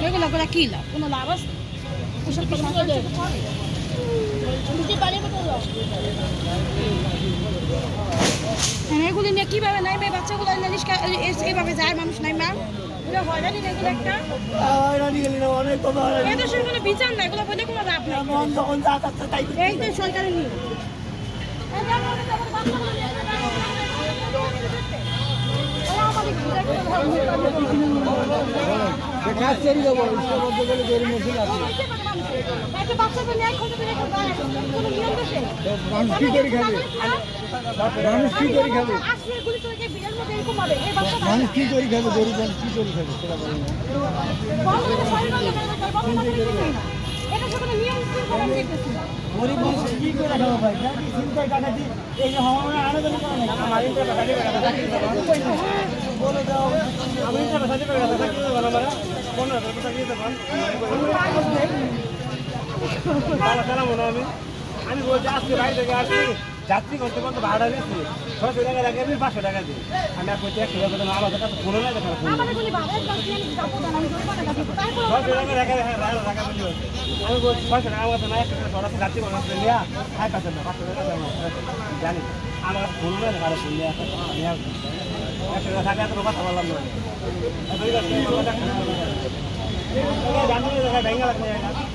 এগুলো করে কি লাভ? কোনো লাভ আছে? ওসব কিছু করে এগুলি নিয়ে কীভাবে নাই মেয়ে বাচ্চাগুলো এইভাবে যায় মানুষ নাই মা হয়রানি এগুলো একটা এদেশের কোনো বিচার নাই, এগুলো বলে কোনো লাভ নাই। এই তো সরকারের নিয়ে মানুষ কি করে খাবে? মানুষ কি করে খাবে? মানুষ কি করে খাবে? গরিব মানুষ কি করে খাবে? সেটা বলেন না। গরিব মানুষ কি করে খাবে ভাই? চিন্তায় টাকাটি এই যে হওয়া আলাদা করে না। আমার ইন্টার টাকাটি বলে দাও। আমি ইন্টার টাকাটি করে দাও। কি বলা বলা? 15 টাকা দিতে পারেন। তাহলে কেন মনে আমি বলছি আজকে বাইরে থেকে আসছি যাত্রী করতে করতে ভাড়া নিচ্ছি 600 টাকা লাগে আমি 500 টাকা দিই। আমি আর করতে 100 টাকা আমার কাছে ফোন নাই দেখা ফোন 600 টাকা রেখে টাকা বলি আমি বলছি 600 টাকা আমার না 100 টাকা সরাসরি যাত্রী করতে নিয়ে খাই পাচ্ছেন না 500 টাকা জানি আমার ফোন নাই দেখা ফোন নিয়ে 100 টাকা টাকা তো কথা বললাম না জানি দেখা ভেঙে লাগবে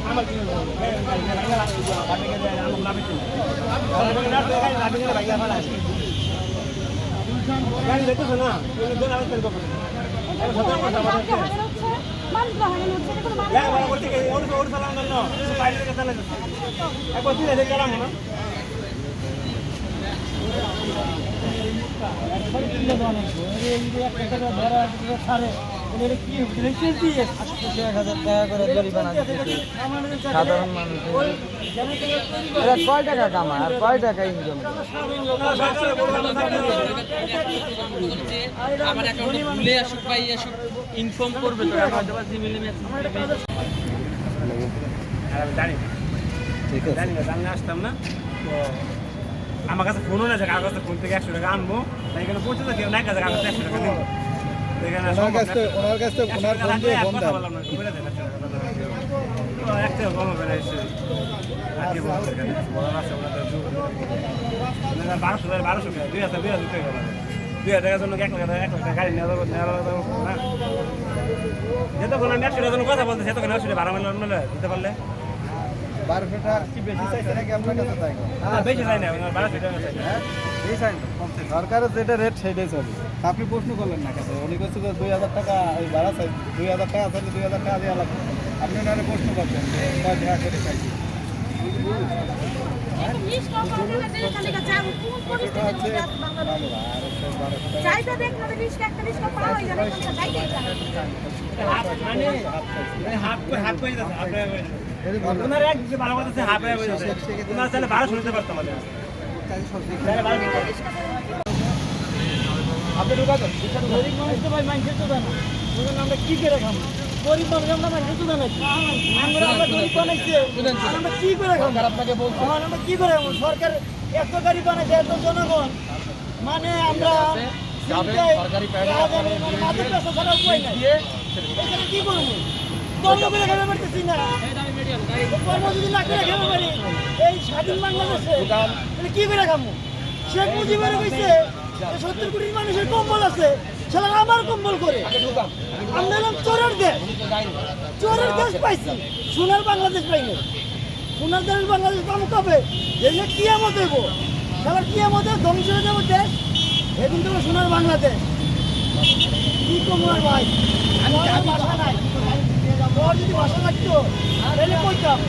আমার কি ভেঙে লাগবে আমার লাভ হচ্ছে গাড়ি দেখতেছো না সাধারণ মানুষ কয় টাকা কামায় আর কয় টাকা ইনকাম আমার অ্যাকাউন্টে ভুলে আসুক বা আসুক ইনফর্ম করবে তো হয়তো বা জিমেইলে মেসেজ জানি ঠিক আছে জানি না জানলে আসতাম না তো আমার কাছে ফোনও না আছে কাগজে ফোন থেকে 100 টাকা আনবো তাই এখানে পৌঁছে তো কেউ নাই কাছে কাগজে 100 টাকা দেবো ওনার কাছে ওনার ফোন দিয়ে ফোন দেন একটা কম হবে না এসে আগে বলতে গেলে বড় আছে ওরা তো 1200 টাকা 2000 টাকার জন্য 1 লাখ টাকা গাড়ি নেওয়া যাবে না যতক্ষণ আমি 100 টাকার জন্য কথা বলতেছি ততক্ষণ 100 টাকা ভাড়া মিলে দিতে পারলে 1200 টাকা কি বেশি চাইছে নাকি আপনার কাছে চাই না বেশি চাই না 1200 টাকা চাই হ্যাঁ এই চাই সরকারের যেটা রেট সেটাই চলে আপনি প্রশ্ন করলেন না কাছে উনি কইছে যে 2000 টাকা এই ভাড়া চাই 2000 টাকা আছে 2000 টাকা দেওয়া লাগবে আপনি ওনারে প্রশ্ন করবেন কয় টাকা করে চাইছি আপনার এক ভালো কথা হাফ হয়ে যাচ্ছে আপনার চাইলে 1200 নিতে পারতাম আপনি ঢুকাতেন গরিব মানুষ তো ভাই মাইন্ড তো দেন আমরা কি করে খাবো গরিব মানুষ আমরা মাইন্ড তো দেন আমরা গরিব বানাইছি আমরা কি করে খাবো আপনাকে বলছি আমরা কি করে খাবো সরকার এত গাড়ি বানাইছে এত জনগণ মানে আমরা সরকারি কি করবো দণ্ড করে খেতে পারতেছি না কর্মসূচি না করে খেতে পারি এই স্বাধীন বাংলাদেশে কি করে খাবো শেখ মুজিবের কইছে 70 কোটি মানুষের কম্বল আছে সেটা আমার কম্বল করে আমরা এলাম চোরের দেশ পাইছি সোনার বাংলাদেশ পাইনি সোনার দেশ বাংলাদেশ পাবো কবে এই যে কিয়ামত হইব সারা কিয়ামতে ধ্বংস হয়ে যাবো দেশ এদিন তো সোনার বাংলাদেশ কি কমার ভাই বাসা নাই যদি বাসা লাগতো তাহলে কইতাম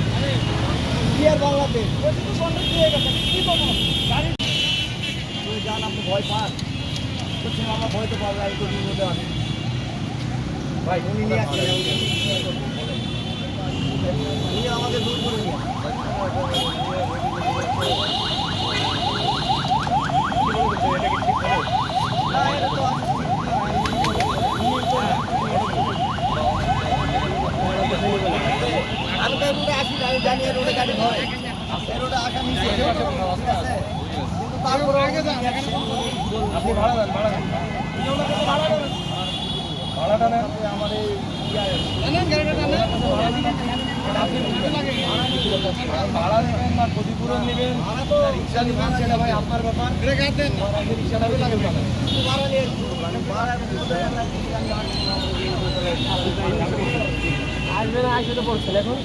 কি আর বাংলাদেশ বন্ধ দিয়ে গেছে কি করবো গাড়ি যান আপনি ভয় পান আমরা ভয় তো পাবো এই কঠিন মধ্যে আছে ভাই উনি নিয়ে আসছে উনি আমাদের দূর করে নিয়ে আমি তো রোডে আসি আমি জানি রোডে গাড়ি ধরে রোডে আসা নিচে তারপরে আপনি ভাড়া দেন ভাড়াটা নেন আমার এই ভাড়া নেবেন না ক্ষতিপূরণ নেবেন রিক্সা নেবেন সেটা ভাই আপনার ব্যাপার রিক্সাটা আসবে না আসবে তো পড়ছে এখন